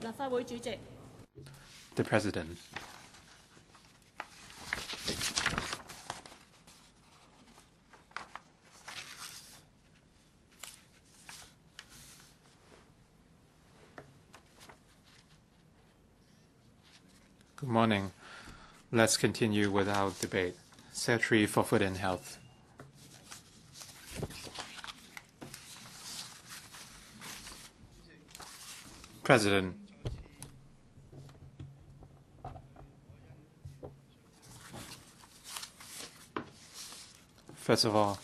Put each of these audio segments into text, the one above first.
立法會主席。The President. Good morning. Let's continue with our debate. Secretary for Food and Health. President. First of all,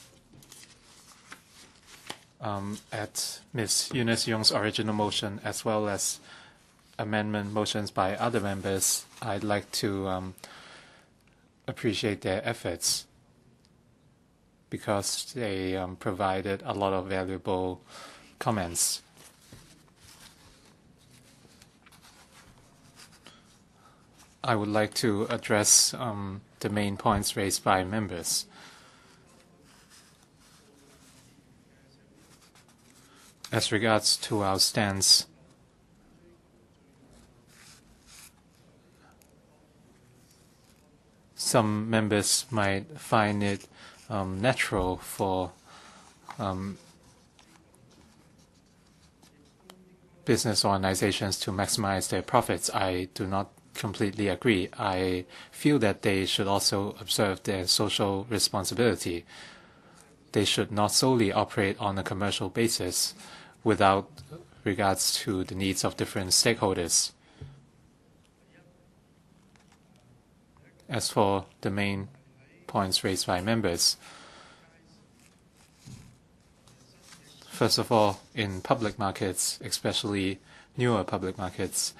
at Ms. Eunice Yung's original motion, as well as amendment motions by other members, I'd like to appreciate their efforts because they provided a lot of valuable comments. I would like to address the main points raised by members. As regards to our stance, some members might find it natural for business organizations to maximize their profits. I do not completely agree. I feel that they should also observe their social responsibility. They should not solely operate on a commercial basis without regards to the needs of different stakeholders. As for the main points raised by members, first of all, in public markets, especially newer public markets,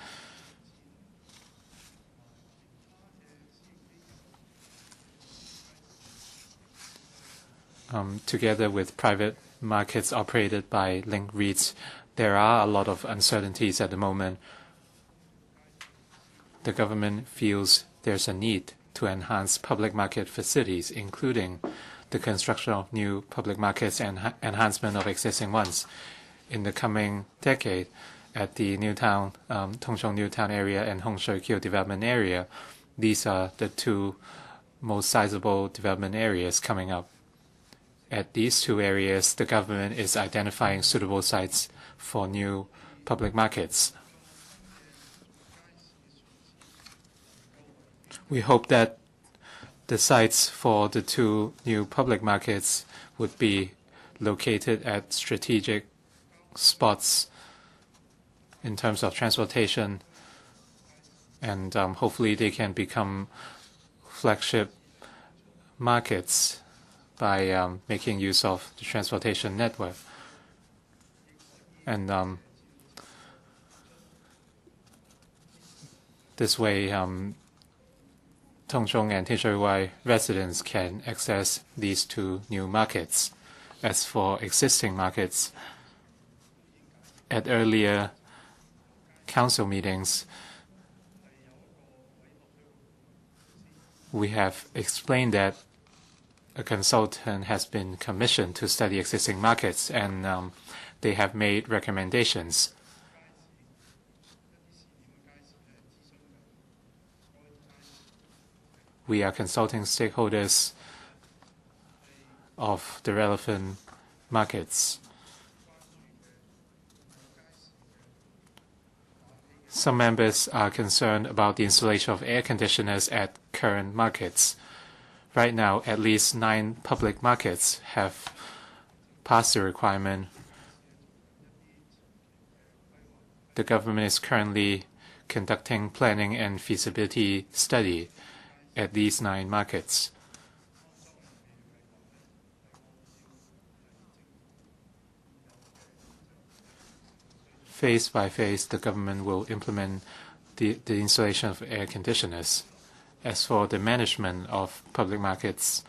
together with private markets operated by Link REIT, there are a lot of uncertainties at the moment. The government feels there's a need to enhance public market facilities, including the construction of new public markets and enhancement of existing ones. In the coming decade, at the Newtown, Tung Chung Newtown area and Hon SHIU Ka-fai development area, these are the two most sizable development areas coming up. At these two areas, the government is identifying suitable sites for new public markets. We hope that the sites for the two new public markets would be located at strategic spots in terms of transportation, and hopefully they can become flagship markets by making use of the transportation network. And this way, Tung Chung and Tin Shui Wai residents can access these two new markets. As for existing markets, at earlier council meetings, we have explained that a consultant has been commissioned to study existing markets, and they have made recommendations. We are consulting stakeholders of the relevant markets. Some members are concerned about the installation of air conditioners at current markets. Right now, at least 9 public markets have passed the requirement. The government is currently conducting planning and feasibility study at these 9 markets. Phase by phase, the government will implement the installation of air conditioners. As for the management of public markets,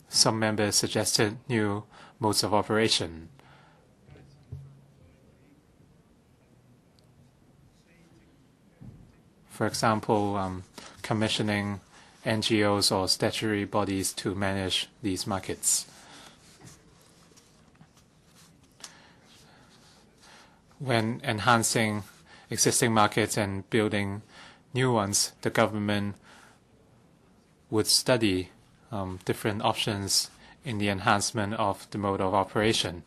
some members suggested new modes of operation. For example, commissioning NGOs or statutory bodies to manage these markets. When enhancing existing markets and building new ones, the government would study different options in the enhancement of the mode of operation.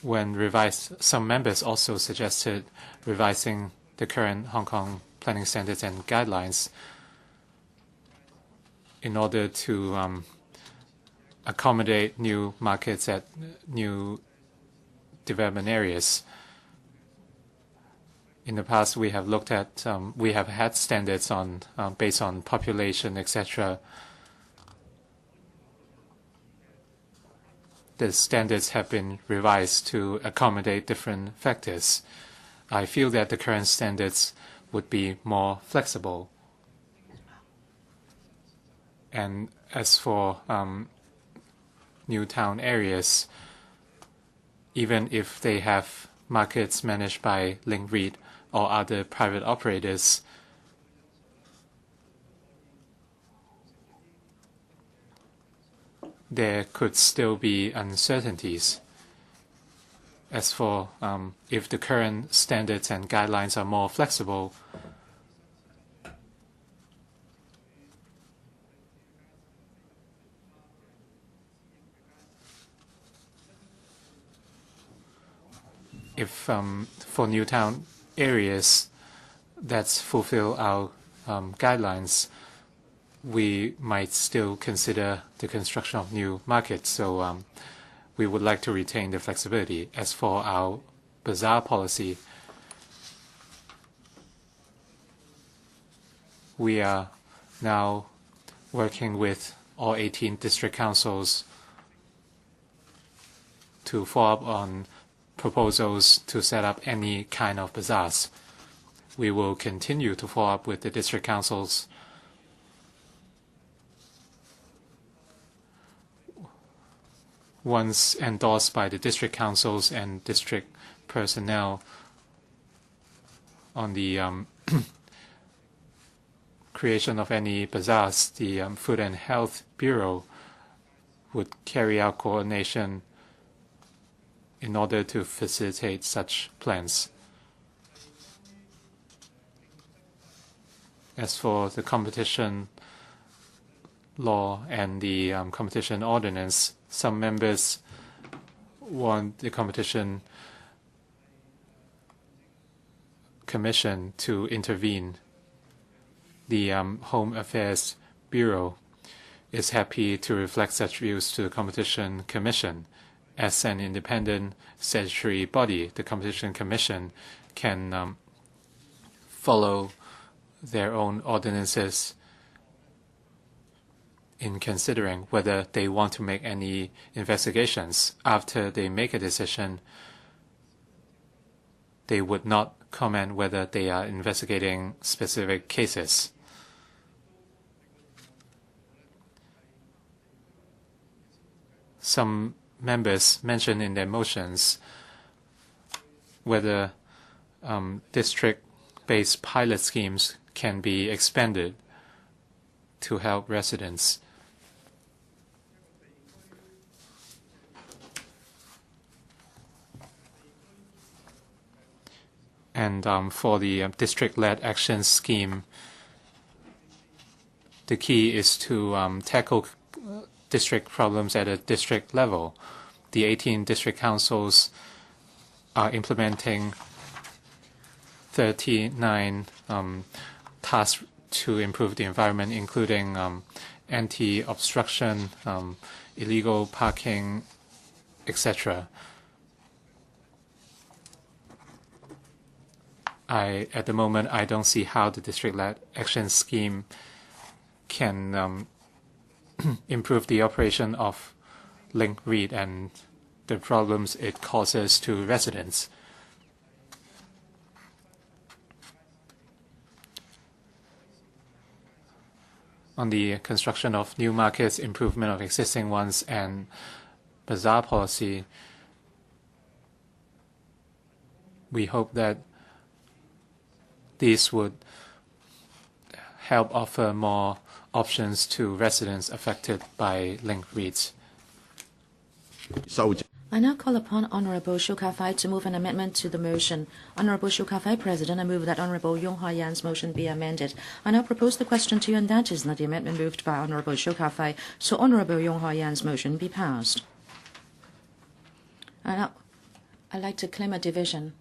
When revised, some members also suggested revising the current Hong Kong planning standards and guidelines in order to accommodate new markets at new development areas. In the past, we have looked at, we have had standards on based on population, etc. The standards have been revised to accommodate different factors. I feel that the current standards would be more flexible. And as for new town areas, even if they have markets managed by Link REIT or other private operators, there could still be uncertainties. As for if the current standards and guidelines are more flexible, if for new town areas that fulfill our guidelines, we might still consider the construction of new markets. So we would like to retain the flexibility. As for our bazaar policy, we are now working with all 18 district councils to follow up on proposals to set up any kind of bazaars. We will continue to follow up with the district councils once endorsed by the district councils and district personnel on the creation of any bazaars. The Food and Health Bureau would carry out coordination in order to facilitate such plans. As for the competition law and the competition ordinance, some members want the competition commission to intervene. The Home Affairs Bureau is happy to reflect such views to the Competition Commission. As an independent statutory body, the Competition Commission can follow their own ordinances in considering whether they want to make any investigations. After they make a decision, they would not comment whether they are investigating specific cases. Some members mentioned in their motions whether district-based pilot schemes can be expanded to help residents. And for the district-led action scheme, the key is to tackle district problems at a district level. The 18 district councils are implementing 39 tasks to improve the environment, including anti-obstruction, illegal parking, etc. At the moment, I don't see how the district-led action scheme can improve the operation of Link REIT and the problems it causes to residents. On the construction of new markets, improvement of existing ones, and bazaar policy, we hope that these would help offer more options to residents affected by Link REITs. I now call upon Honorable SHIU Ka-fai to move an amendment to the motion. Honorable SHIU Ka-fai, President, I move that Honorable Yung Hoi-yan's motion be amended. I now propose the question to you, and that is that the amendment moved by Honorable SHIU Ka-fai, so Honorable Yung Hoi-yan's motion be passed. I'd like to claim a division.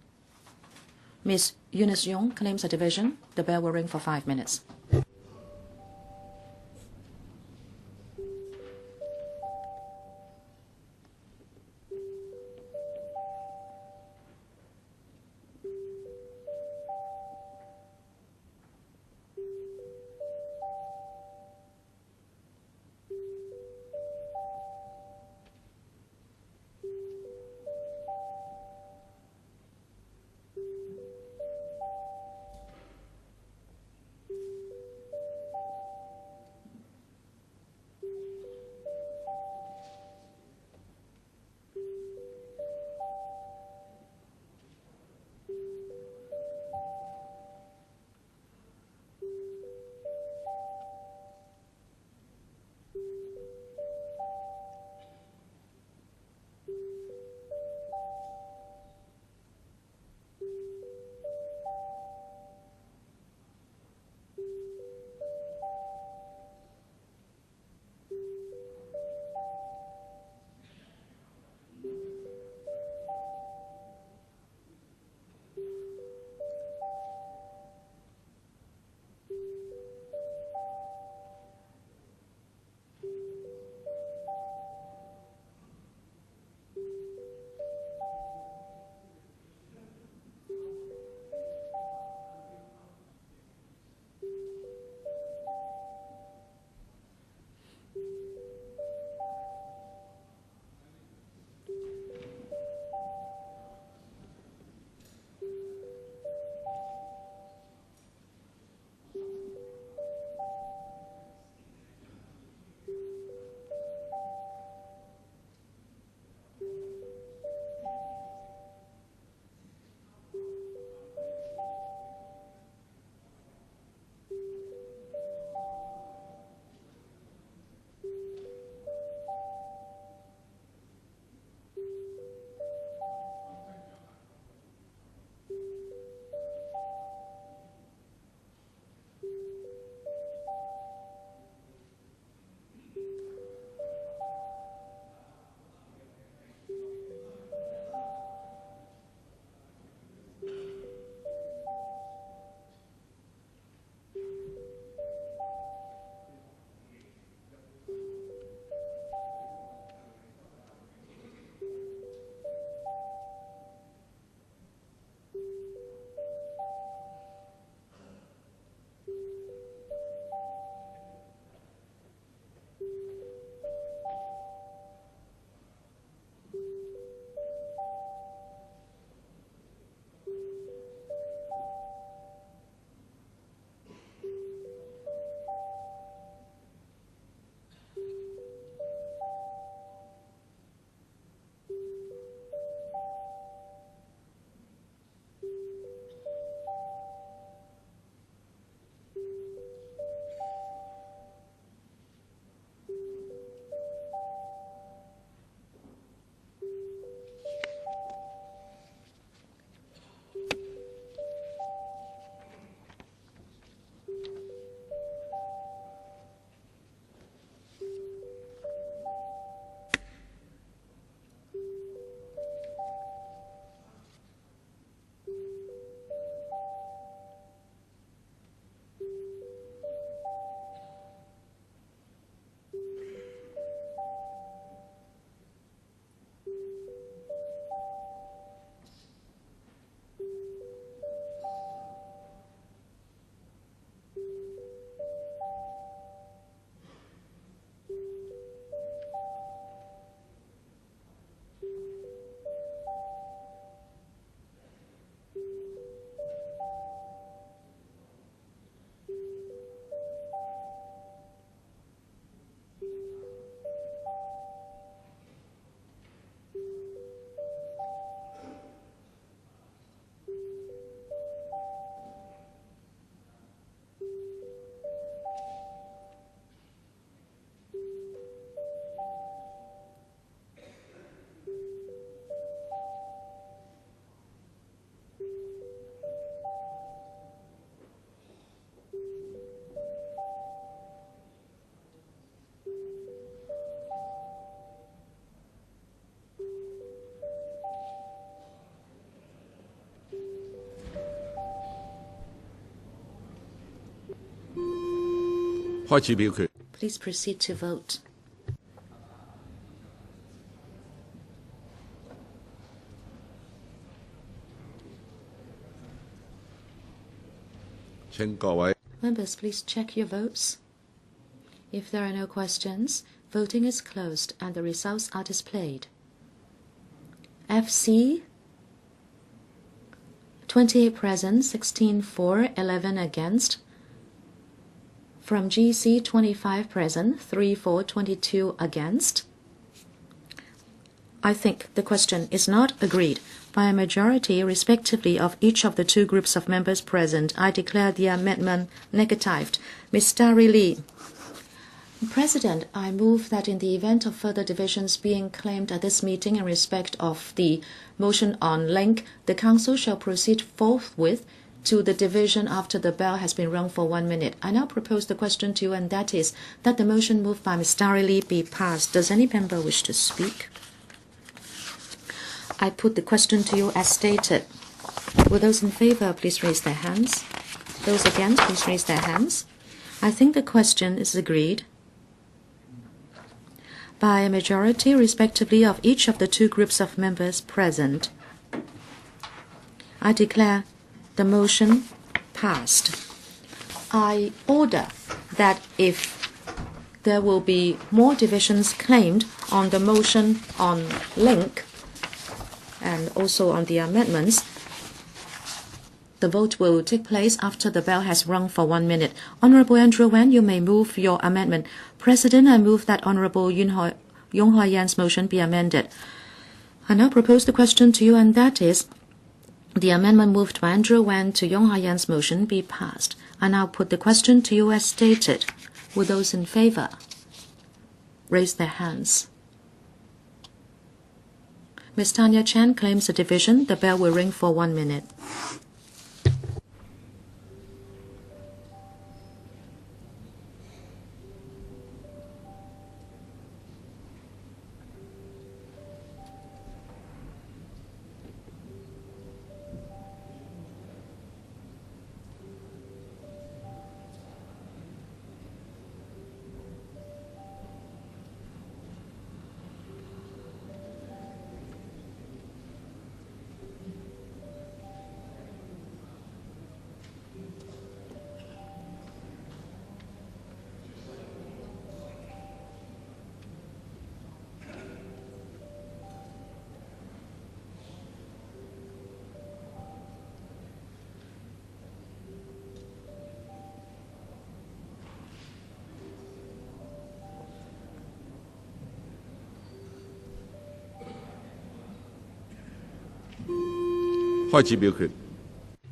Ms. Eunice Yung claims a division. The bell will ring for 5 minutes. 開始表決。 Please proceed to vote. 請各位 Members, please check your votes. If there are no questions, voting is closed and the results are displayed. FC 28 present, 16 for, 11 against. From GC 25 present, 3 for, 22 against. I think the question is not agreed. By a majority, respectively, of each of the two groups of members present, I declare the amendment negatived. Ms. Dari Lee. President, I move that in the event of further divisions being claimed at this meeting in respect of the motion on Link, the Council shall proceed forthwith to the division after the bell has been rung for 1 minute. I now propose the question to you, and that is that the motion moved by Ms. Dari Lee be passed. Does any member wish to speak? I put the question to you as stated. Will those in favor please raise their hands? Those against, please raise their hands. I think the question is agreed. By a majority, respectively, of each of the two groups of members present, I declare the motion passed. I order that if there will be more divisions claimed on the motion on Link and also on the amendments, the vote will take place after the bell has rung for 1 minute. Honorable Andrew WAN, you may move your amendment. President, I move that Honorable Yung Hoi-yan's motion be amended. I now propose the question to you, and that is the amendment moved by Andrew WAN to Yung Hoi-yan's motion be passed. I now put the question to you as stated. Will those in favor raise their hands? Ms. Tanya Chan claims a division. The bell will ring for 1 minute.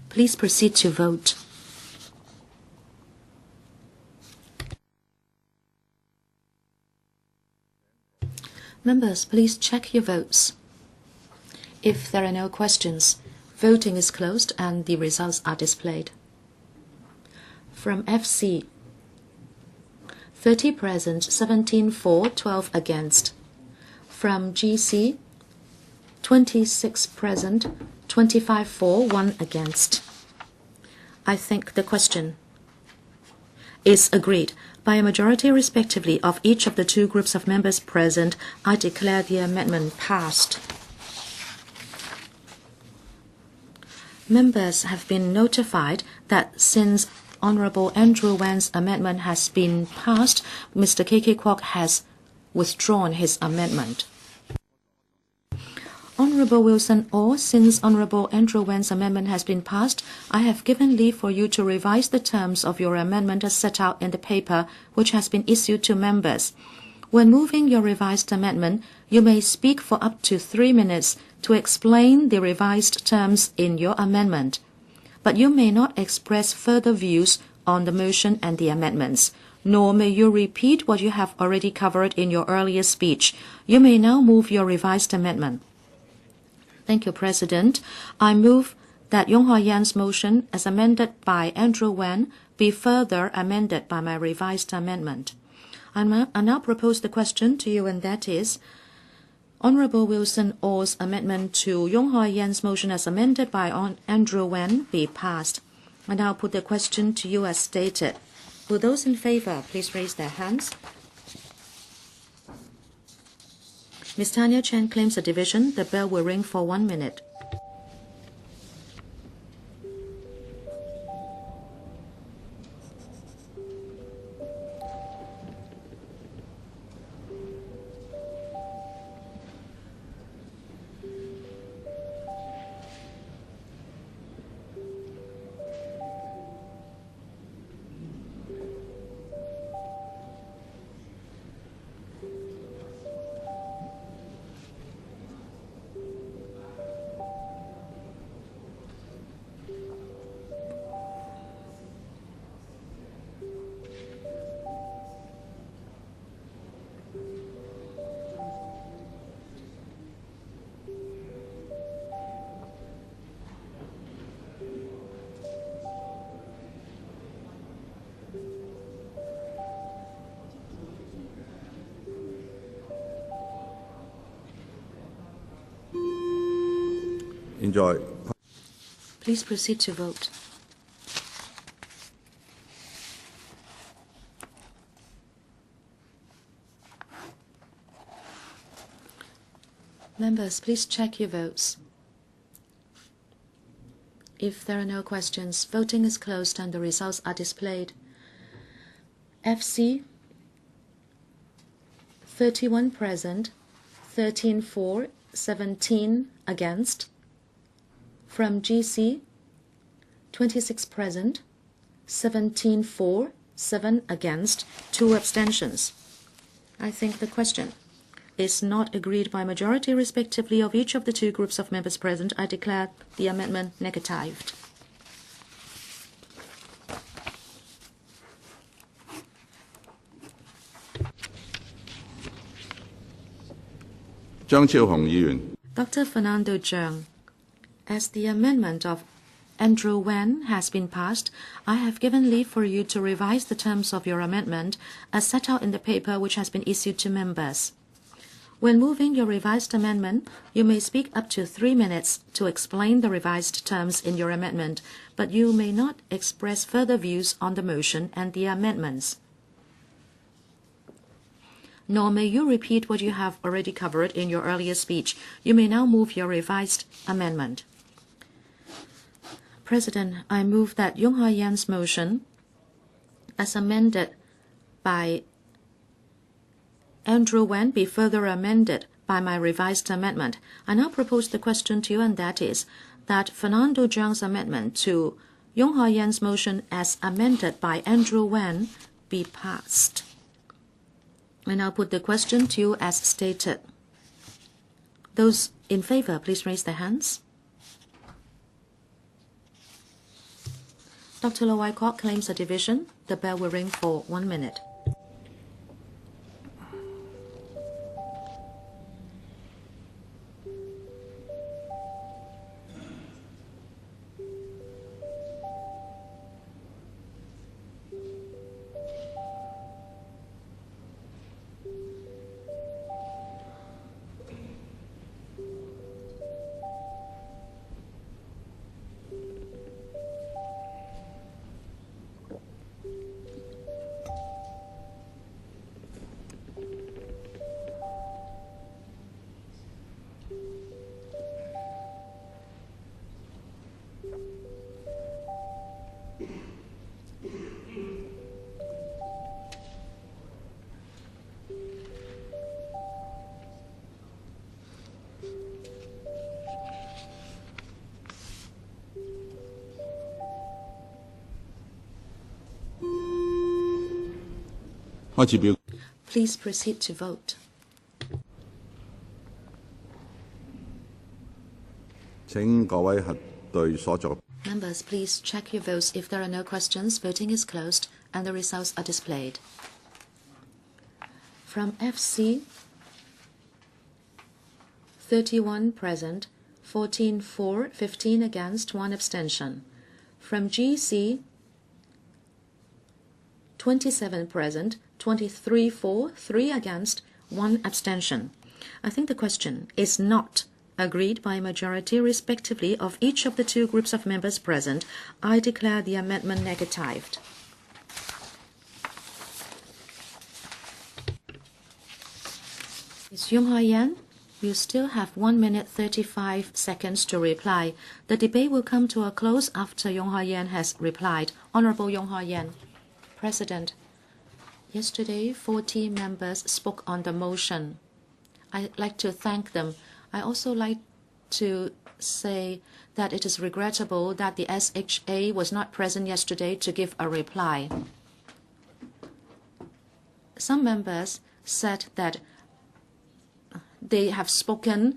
Please proceed to vote. Members, please check your votes. If there are no questions, voting is closed and the results are displayed. From FC, 30 present, 17 for, 12 against. From GC, 26 present, 25 for, 1 against. I think the question is agreed. By a majority, respectively, of each of the two groups of members present, I declare the amendment passed. Members have been notified that since Honorable Andrew WAN's amendment has been passed, Mr. K.K. Kwok has withdrawn his amendment. Honorable Wilson OR, since Honorable Andrew WAN's amendment has been passed, I have given leave for you to revise the terms of your amendment as set out in the paper which has been issued to members. When moving your revised amendment, you may speak for up to 3 minutes to explain the revised terms in your amendment. But you may not express further views on the motion and the amendments, nor may you repeat what you have already covered in your earlier speech. You may now move your revised amendment. Thank you, President. I move that Yung Hoi-yan's motion, as amended by Andrew WAN, be further amended by my revised amendment. I now propose the question to you, and that is, Honorable Wilson OR's amendment to Yung Hoi-yan's motion as amended by Andrew WAN be passed. I now put the question to you as stated. Will those in favor raise their hands? Those against, please raise their hands. I think the question is agreed. By a majority, respectively, of each of the two groups of members present, I declare the amendment passed. Will those in favor please raise their hands? Ms. Tanya Chen claims a division. The bell will ring for 1 minute. Enjoy. Please proceed to vote. Members, please check your votes. If there are no questions, voting is closed and the results are displayed. FC 31 present, 13 for, 17 against. From GC 26 present, 17 for, 7 against, 2 abstentions. I think the question is not agreed by majority respectively of each of the 2 groups of members present. I declare the amendment negatived. Dr. Fernando CHEUNG, as the amendment of Andrew WAN has been passed, I have given leave for you to revise the terms of your amendment as set out in the paper which has been issued to members. When moving your revised amendment, you may speak up to 3 minutes to explain the revised terms in your amendment, but you may not express further views on the motion and the amendments. Nor may you repeat what you have already covered in your earlier speech. You may now move your revised amendment. President, I move that Yung Hoi-yan's motion, as amended by Andrew WAN, be further amended by my revised amendment. I now propose the question to you, and that is that Fernando CHEUNG's amendment to Yung Hoi-yan's motion as amended by Andrew WAN be passed. I now put the question to you as stated. Those in favor, please raise their hands. Dr. Lo Wai-kwok claims a division. The bell will ring for 1 minute. Please proceed to vote. Members, please check your votes. If there are no questions, voting is closed and the results are displayed. From FC, 31 present, 14 for, 15 against, 1 abstention. From GC, 27 present, 23 for, 3 against, 1 abstention. I think the question is not agreed by a majority respectively of each of the 2 groups of members present. I declare the amendment negatived. Yung Hoi-yan, you still have 1 minute 35 seconds to reply. The debate will come to a close after Yung Hoi-yan has replied. Honorable Yung Hoi-yan. President, yesterday 40 members spoke on the motion. I'd like to thank them. I also like to say that it is regrettable that the SHA was not present yesterday to give a reply. Some members said that they have spoken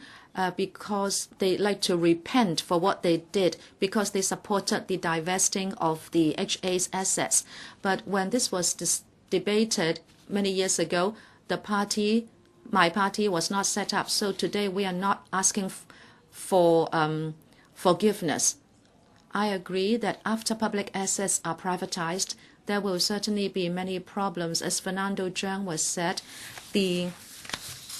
because they like to repent for what they did because they supported the divesting of the HA's assets. But when this was debated many years ago, my party was not set up. So today we are not asking for forgiveness. I agree that after public assets are privatized, there will certainly be many problems. As Fernando CHEUNG was said, the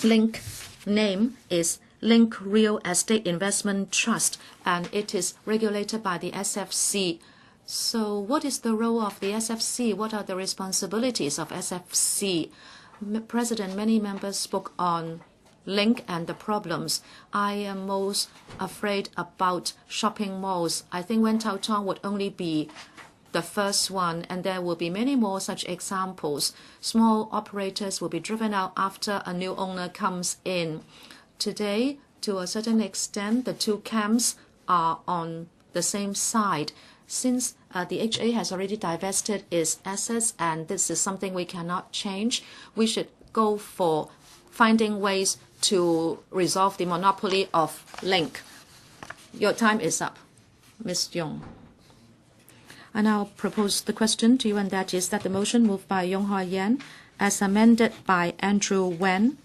Link name is Link Real Estate Investment Trust, and it is regulated by the SFC. So what is the role of the SFC? What are the responsibilities of SFC? President, many members spoke on Link and the problems. I am most afraid about shopping malls. I think Wen Tao Tong would only be the first one, and there will be many more such examples. Small operators will be driven out after a new owner comes in. Today, to a certain extent, the two camps are on the same side. Since the HA has already divested its assets, and this is something we cannot change, we should go for finding ways to resolve the monopoly of Link. Your time is up, Ms. Yung. I now propose the question to you, and that is that the motion moved by Yung Hoi-yan as amended by Andrew WAN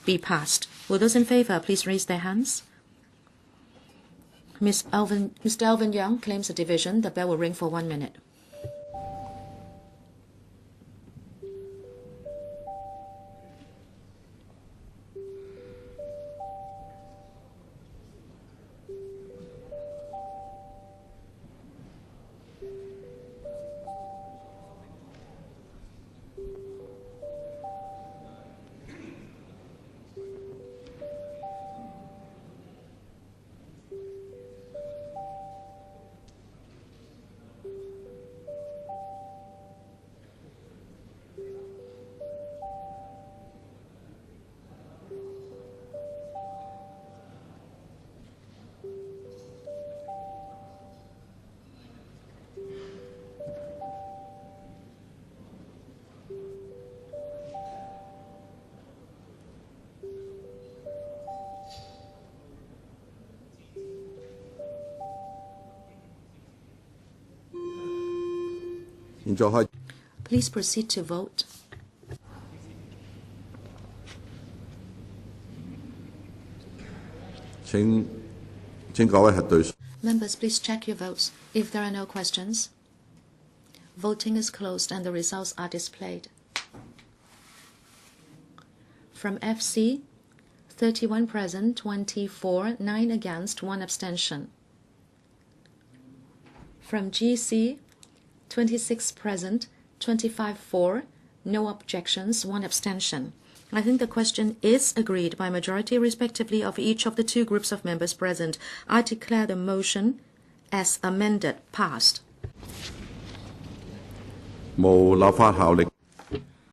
be passed. Will those in favor please raise their hands? Mr. Alvin Young claims a division. The bell will ring for 1 minute. Please proceed to vote. Members, please check your votes. If there are no questions, voting is closed and the results are displayed. From FC, 31 present, 24, 9 against, 1 abstention. From GC, 26 present, 25 for, no objections, 1 abstention. I think the question is agreed by majority respectively of each of the 2 groups of members present. I declare the motion as amended passed. 無立法效力。